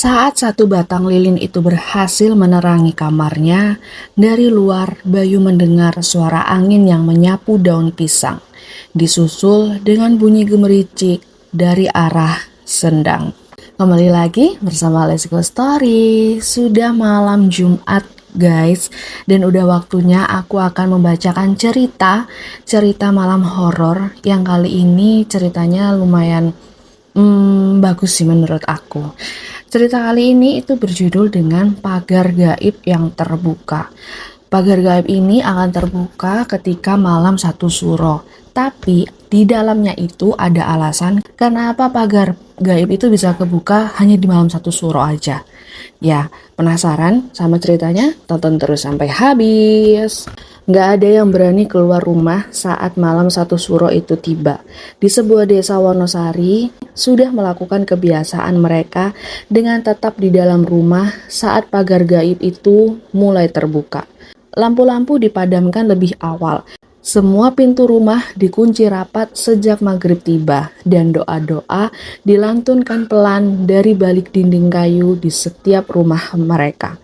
Saat satu batang lilin itu berhasil menerangi kamarnya, dari luar Bayu mendengar suara angin yang menyapu daun pisang, disusul dengan bunyi gemericik dari arah Sendang. Kembali lagi bersama Let's Go Story. Sudah malam Jumat guys, dan udah waktunya aku akan membacakan cerita malam horor yang kali ini ceritanya lumayan bagus sih menurut aku. Cerita kali ini itu berjudul dengan Pagar Gaib yang Terbuka. Pagar gaib ini akan terbuka ketika malam satu suro. Tapi di dalamnya itu ada alasan kenapa pagar gaib itu bisa kebuka hanya di malam satu suro aja. Ya, penasaran sama ceritanya? Tonton terus sampai habis. Nggak ada yang berani keluar rumah saat malam satu suro itu tiba. Di sebuah desa Wonosari, sudah melakukan kebiasaan mereka dengan tetap di dalam rumah saat pagar gaib itu mulai terbuka. Lampu-lampu dipadamkan lebih awal. Semua pintu rumah dikunci rapat sejak maghrib tiba, dan doa-doa dilantunkan pelan dari balik dinding kayu di setiap rumah mereka.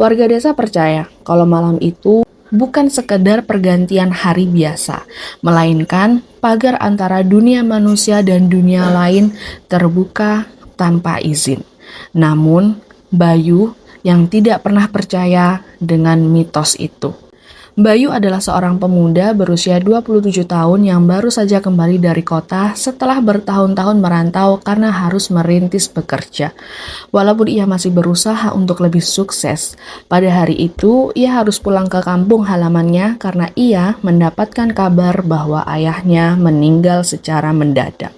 Warga desa percaya kalau malam itu bukan sekedar pergantian hari biasa, melainkan pagar antara dunia manusia dan dunia lain terbuka tanpa izin. Namun, Bayu yang tidak pernah percaya dengan mitos itu. Bayu adalah seorang pemuda berusia 27 tahun yang baru saja kembali dari kota setelah bertahun-tahun merantau karena harus merintis bekerja. Walaupun ia masih berusaha untuk lebih sukses, pada hari itu ia harus pulang ke kampung halamannya karena ia mendapatkan kabar bahwa ayahnya meninggal secara mendadak.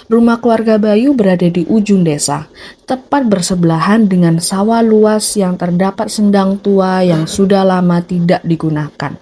Rumah keluarga Bayu berada di ujung desa, tepat bersebelahan dengan sawah luas yang terdapat sendang tua yang sudah lama tidak digunakan.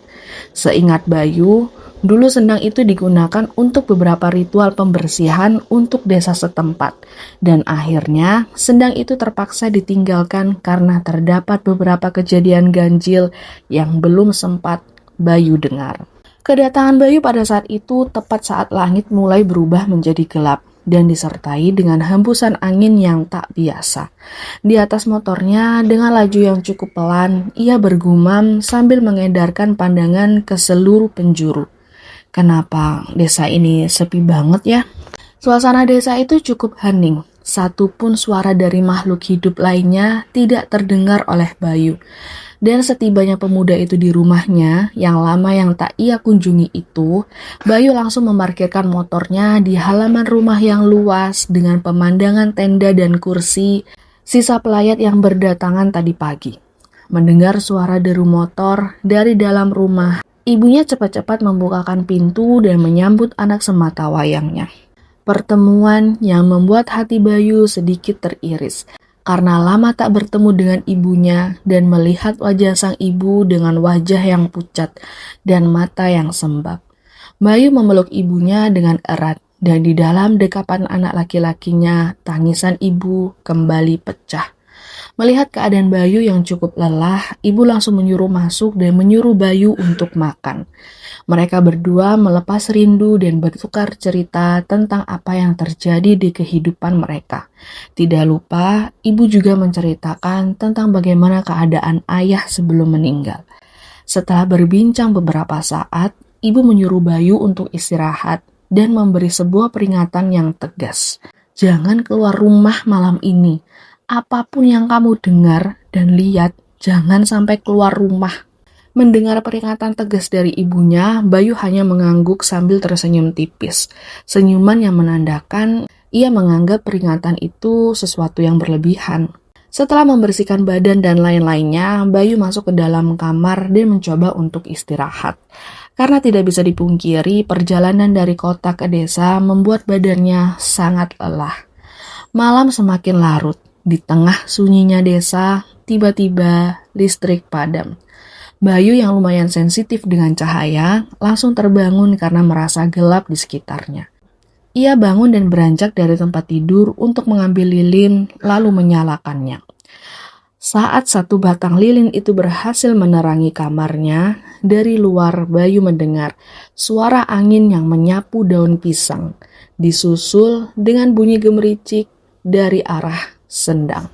Seingat Bayu, dulu sendang itu digunakan untuk beberapa ritual pembersihan untuk desa setempat, dan akhirnya sendang itu terpaksa ditinggalkan karena terdapat beberapa kejadian ganjil yang belum sempat Bayu dengar. Kedatangan Bayu pada saat itu tepat saat langit mulai berubah menjadi gelap dan disertai dengan hembusan angin yang tak biasa. Di atas motornya dengan laju yang cukup pelan, ia bergumam sambil mengedarkan pandangan ke seluruh penjuru. Kenapa desa ini sepi banget ya? Suasana desa itu cukup hening. Satupun suara dari makhluk hidup lainnya tidak terdengar oleh Bayu. Dan setibanya pemuda itu di rumahnya yang lama yang tak ia kunjungi itu, Bayu langsung memarkirkan motornya di halaman rumah yang luas dengan pemandangan tenda dan kursi sisa pelayat yang berdatangan tadi pagi. Mendengar suara deru motor dari dalam rumah, ibunya cepat-cepat membukakan pintu dan menyambut anak semata wayangnya. Pertemuan yang membuat hati Bayu sedikit teriris. Karena lama tak bertemu dengan ibunya dan melihat wajah sang ibu dengan wajah yang pucat dan mata yang sembab. Bayu memeluk ibunya dengan erat dan di dalam dekapan anak laki-lakinya tangisan ibu kembali pecah. Melihat keadaan Bayu yang cukup lelah, ibu langsung menyuruh masuk dan menyuruh Bayu untuk makan. Mereka berdua melepas rindu dan bertukar cerita tentang apa yang terjadi di kehidupan mereka. Tidak lupa, ibu juga menceritakan tentang bagaimana keadaan ayah sebelum meninggal. Setelah berbincang beberapa saat, ibu menyuruh Bayu untuk istirahat dan memberi sebuah peringatan yang tegas. Jangan keluar rumah malam ini. Apapun yang kamu dengar dan lihat, jangan sampai keluar rumah. Mendengar peringatan tegas dari ibunya, Bayu hanya mengangguk sambil tersenyum tipis. Senyuman yang menandakan ia menganggap peringatan itu sesuatu yang berlebihan. Setelah membersihkan badan dan lain-lainnya, Bayu masuk ke dalam kamar dan mencoba untuk istirahat. Karena tidak bisa dipungkiri, perjalanan dari kota ke desa membuat badannya sangat lelah. Malam semakin larut. Di tengah sunyinya desa, tiba-tiba listrik padam. Bayu yang lumayan sensitif dengan cahaya langsung terbangun karena merasa gelap di sekitarnya. Ia bangun dan beranjak dari tempat tidur untuk mengambil lilin lalu menyalakannya. Saat satu batang lilin itu berhasil menerangi kamarnya, dari luar Bayu mendengar suara angin yang menyapu daun pisang, disusul dengan bunyi gemericik dari arah Sendang.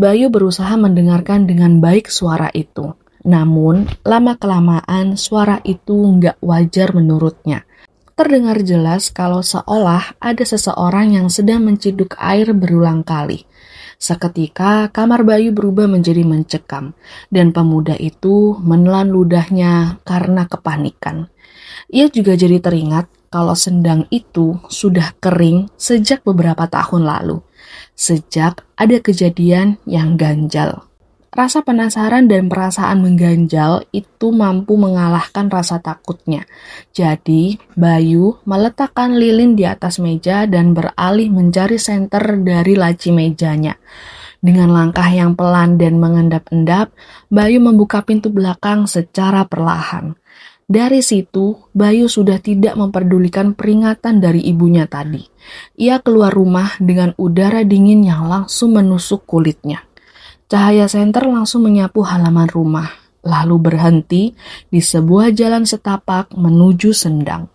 Bayu berusaha mendengarkan dengan baik suara itu. Namun, lama-kelamaan suara itu nggak wajar menurutnya. Terdengar jelas kalau seolah ada seseorang yang sedang menciduk air berulang kali. Seketika, kamar Bayu berubah menjadi mencekam, dan pemuda itu menelan ludahnya karena kepanikan. Ia juga jadi teringat kalau sendang itu sudah kering sejak beberapa tahun lalu, sejak ada kejadian yang ganjal. Rasa penasaran dan perasaan mengganjal itu mampu mengalahkan rasa takutnya. Jadi, Bayu meletakkan lilin di atas meja dan beralih mencari senter dari laci mejanya. Dengan langkah yang pelan dan mengendap-endap, Bayu membuka pintu belakang secara perlahan. Dari situ, Bayu sudah tidak memperdulikan peringatan dari ibunya tadi. Ia keluar rumah dengan udara dingin yang langsung menusuk kulitnya. Cahaya senter langsung menyapu halaman rumah, lalu berhenti di sebuah jalan setapak menuju sendang.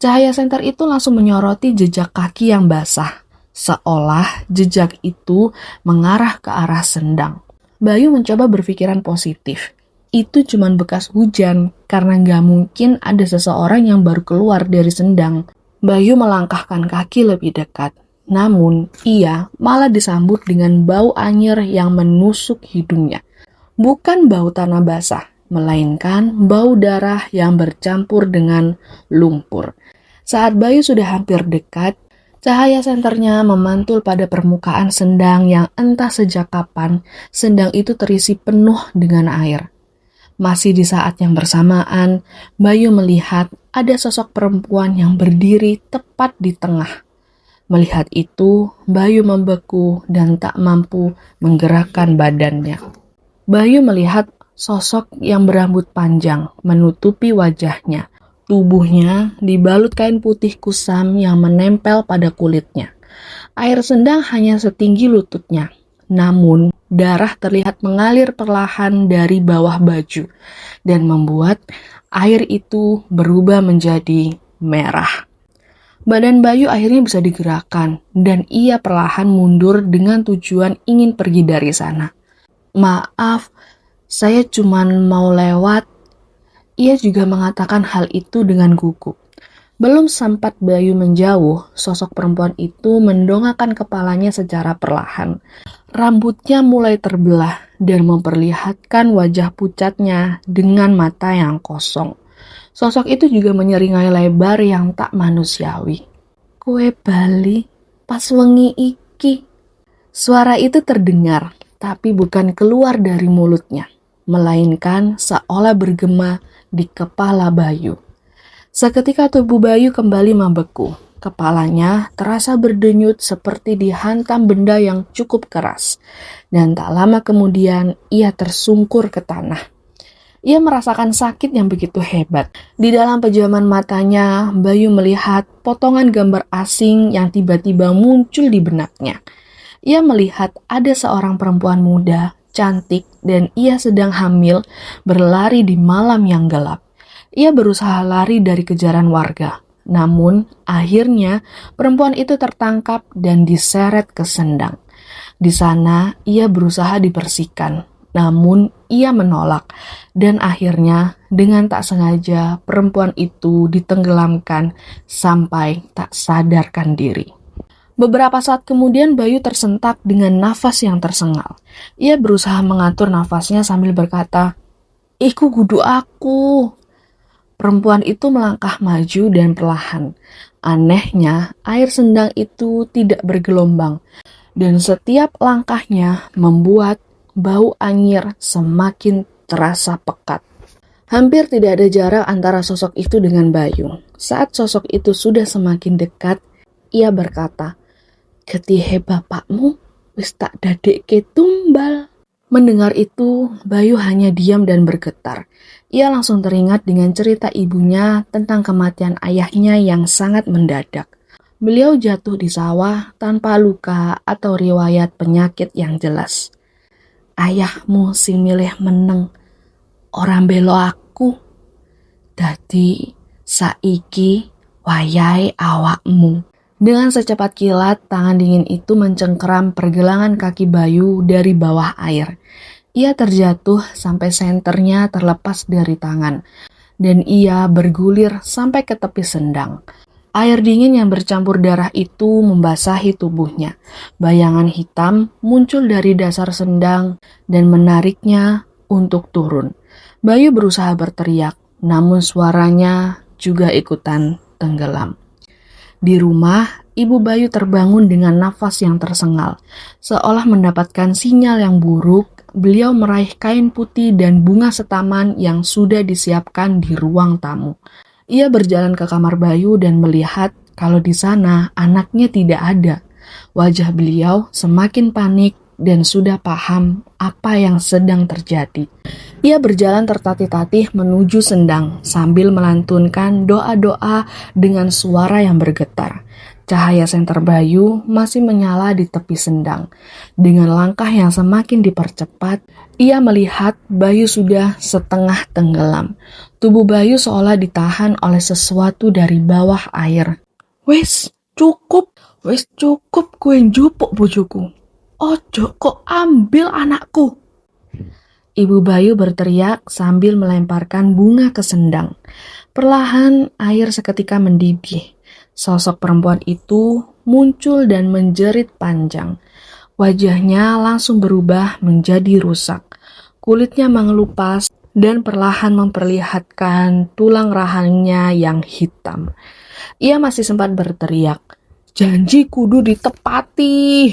Cahaya senter itu langsung menyoroti jejak kaki yang basah, seolah jejak itu mengarah ke arah sendang. Bayu mencoba berpikiran positif. Itu cuma bekas hujan, karena nggak mungkin ada seseorang yang baru keluar dari sendang. Bayu melangkahkan kaki lebih dekat. Namun, ia malah disambut dengan bau anyir yang menusuk hidungnya. Bukan bau tanah basah, melainkan bau darah yang bercampur dengan lumpur. Saat Bayu sudah hampir dekat, cahaya senternya memantul pada permukaan sendang yang entah sejak kapan sendang itu terisi penuh dengan air. Masih di saat yang bersamaan, Bayu melihat ada sosok perempuan yang berdiri tepat di tengah. Melihat itu, Bayu membeku dan tak mampu menggerakkan badannya. Bayu melihat sosok yang berambut panjang menutupi wajahnya. Tubuhnya dibalut kain putih kusam yang menempel pada kulitnya. Air sendang hanya setinggi lututnya. Namun, darah terlihat mengalir perlahan dari bawah baju dan membuat air itu berubah menjadi merah. Badan Bayu akhirnya bisa digerakkan dan ia perlahan mundur dengan tujuan ingin pergi dari sana. Maaf, saya cuma mau lewat. Ia juga mengatakan hal itu dengan gugup. Belum sempat Bayu menjauh, sosok perempuan itu mendongakkan kepalanya secara perlahan. Rambutnya mulai terbelah dan memperlihatkan wajah pucatnya dengan mata yang kosong. Sosok itu juga menyeringai lebar yang tak manusiawi. Kue bali pas wengi iki. Suara itu terdengar, tapi bukan keluar dari mulutnya, melainkan seolah bergema di kepala Bayu. Seketika tubuh Bayu kembali membeku. Kepalanya terasa berdenyut seperti dihantam benda yang cukup keras. Dan tak lama kemudian ia tersungkur ke tanah. Ia merasakan sakit yang begitu hebat. Di dalam pejaman matanya, Bayu melihat potongan gambar asing yang tiba-tiba muncul di benaknya. Ia melihat ada seorang perempuan muda, cantik, dan ia sedang hamil, berlari di malam yang gelap. Ia berusaha lari dari kejaran warga. Namun, akhirnya perempuan itu tertangkap dan diseret ke sendang. Di sana, ia berusaha dibersihkan. Namun ia menolak dan akhirnya dengan tak sengaja perempuan itu ditenggelamkan sampai tak sadarkan diri. Beberapa saat kemudian Bayu tersentak dengan nafas yang tersengal. Ia berusaha mengatur nafasnya sambil berkata, "Iku kudu aku." Perempuan itu melangkah maju dan perlahan. Anehnya, air sendang itu tidak bergelombang dan setiap langkahnya membuat bau anyir semakin terasa pekat. Hampir tidak ada jarak antara sosok itu dengan Bayu. Saat sosok itu sudah semakin dekat, ia berkata, "Getihe bapakmu wis tak dadekke tumbal." Mendengar itu, Bayu hanya diam dan bergetar. Ia langsung teringat dengan cerita ibunya tentang kematian ayahnya yang sangat mendadak. Beliau jatuh di sawah tanpa luka atau riwayat penyakit yang jelas. "Ayahmu sing milih meneng, ora mbelo aku. Dadi saiki wayahe awakmu." Dengan secepat kilat, tangan dingin itu mencengkeram pergelangan kaki Bayu dari bawah air. Ia terjatuh sampai senternya terlepas dari tangan, dan ia bergulir sampai ke tepi sendang. Air dingin yang bercampur darah itu membasahi tubuhnya. Bayangan hitam muncul dari dasar sendang dan menariknya untuk turun. Bayu berusaha berteriak, namun suaranya juga ikutan tenggelam. Di rumah, Ibu Bayu terbangun dengan nafas yang tersengal. Seolah mendapatkan sinyal yang buruk, beliau meraih kain putih dan bunga setaman yang sudah disiapkan di ruang tamu. Ia berjalan ke kamar Bayu dan melihat kalau di sana anaknya tidak ada. Wajah beliau semakin panik dan sudah paham apa yang sedang terjadi. Ia berjalan tertatih-tatih menuju sendang sambil melantunkan doa-doa dengan suara yang bergetar. Cahaya senter Bayu masih menyala di tepi sendang. Dengan langkah yang semakin dipercepat, ia melihat Bayu sudah setengah tenggelam. Tubuh Bayu seolah ditahan oleh sesuatu dari bawah air. Wes cukup kue njupuk bojoku. Ojo kok ambil anakku. Ibu Bayu berteriak sambil melemparkan bunga ke sendang. Perlahan air seketika mendidih. Sosok perempuan itu muncul dan menjerit panjang. Wajahnya langsung berubah menjadi rusak. Kulitnya mengelupas dan perlahan memperlihatkan tulang rahangnya yang hitam. Ia masih sempat berteriak, "Janji kudu ditepati."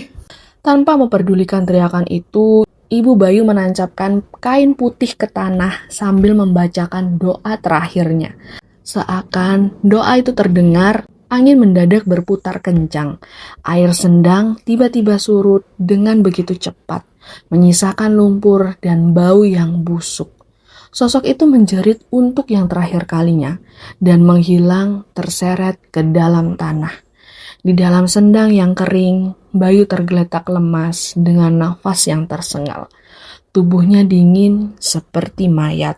Tanpa memperdulikan teriakan itu, Ibu Bayu menancapkan kain putih ke tanah sambil membacakan doa terakhirnya. Seakan doa itu terdengar, angin mendadak berputar kencang. Air sendang tiba-tiba surut dengan begitu cepat, menyisakan lumpur dan bau yang busuk. Sosok itu menjerit untuk yang terakhir kalinya dan menghilang terseret ke dalam tanah. Di dalam sendang yang kering, Bayu tergeletak lemas dengan nafas yang tersengal. Tubuhnya dingin seperti mayat.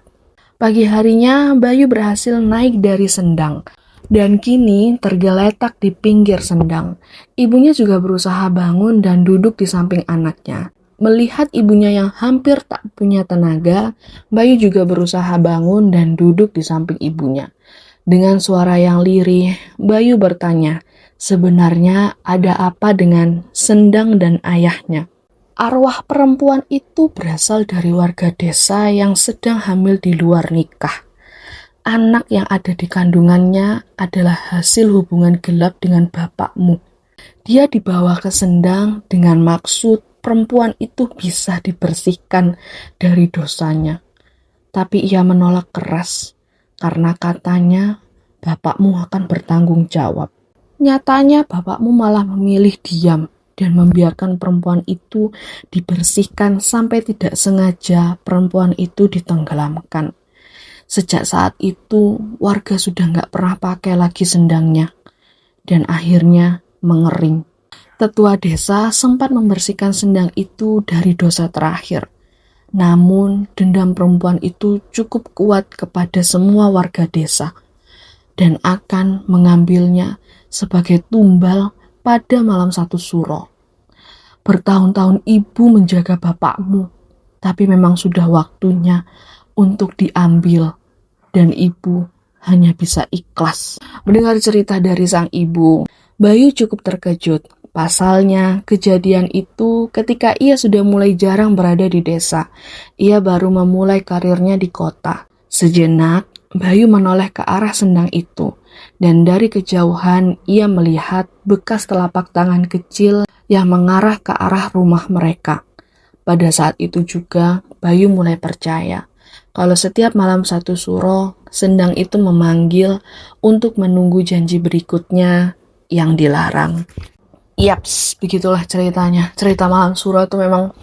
Pagi harinya, Bayu berhasil naik dari sendang dan kini tergeletak di pinggir sendang. Ibunya juga berusaha bangun dan duduk di samping anaknya. Melihat ibunya yang hampir tak punya tenaga, Bayu juga berusaha bangun dan duduk di samping ibunya. Dengan suara yang lirih, Bayu bertanya, sebenarnya ada apa dengan sendang dan ayahnya? Arwah perempuan itu berasal dari warga desa yang sedang hamil di luar nikah. Anak yang ada di kandungannya adalah hasil hubungan gelap dengan bapakmu. Dia dibawa ke sendang dengan maksud perempuan itu bisa dibersihkan dari dosanya. Tapi ia menolak keras karena katanya bapakmu akan bertanggung jawab. Nyatanya bapakmu malah memilih diam dan membiarkan perempuan itu dibersihkan sampai tidak sengaja perempuan itu ditenggelamkan. Sejak saat itu, warga sudah nggak pernah pakai lagi sendangnya dan akhirnya mengering. Tetua desa sempat membersihkan sendang itu dari dosa terakhir. Namun, dendam perempuan itu cukup kuat kepada semua warga desa dan akan mengambilnya sebagai tumbal pada malam 1 Suro. Bertahun-tahun ibu menjaga bapakmu, tapi memang sudah waktunya untuk diambil, dan ibu hanya bisa ikhlas. Mendengar cerita dari sang ibu, Bayu cukup terkejut. Pasalnya, kejadian itu ketika ia sudah mulai jarang berada di desa. Ia baru memulai karirnya di kota. Sejenak, Bayu menoleh ke arah sendang itu, dan dari kejauhan ia melihat bekas telapak tangan kecil yang mengarah ke arah rumah mereka. Pada saat itu juga, Bayu mulai percaya kalau setiap malam 1 Suro, sendang itu memanggil untuk menunggu janji berikutnya yang dilarang. Yaps, begitulah ceritanya. Cerita malam Suro itu memang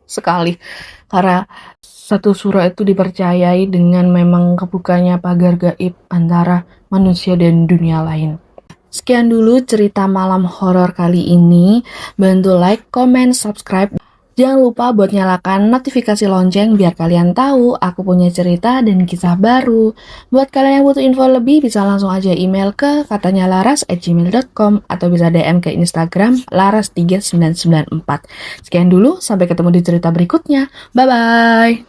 sekali. Karena 1 Suro itu dipercayai dengan memang kebukanya pagar gaib antara manusia dan dunia lain. Sekian dulu cerita malam horor kali ini. Bantu like, comment, subscribe, Jangan lupa buat nyalakan notifikasi lonceng biar kalian tahu aku punya cerita dan kisah baru. Buat kalian yang butuh info lebih bisa langsung aja email ke katanyalaras@gmail.com atau bisa DM ke Instagram laras3994. Sekian dulu, sampai ketemu di cerita berikutnya. Bye-bye!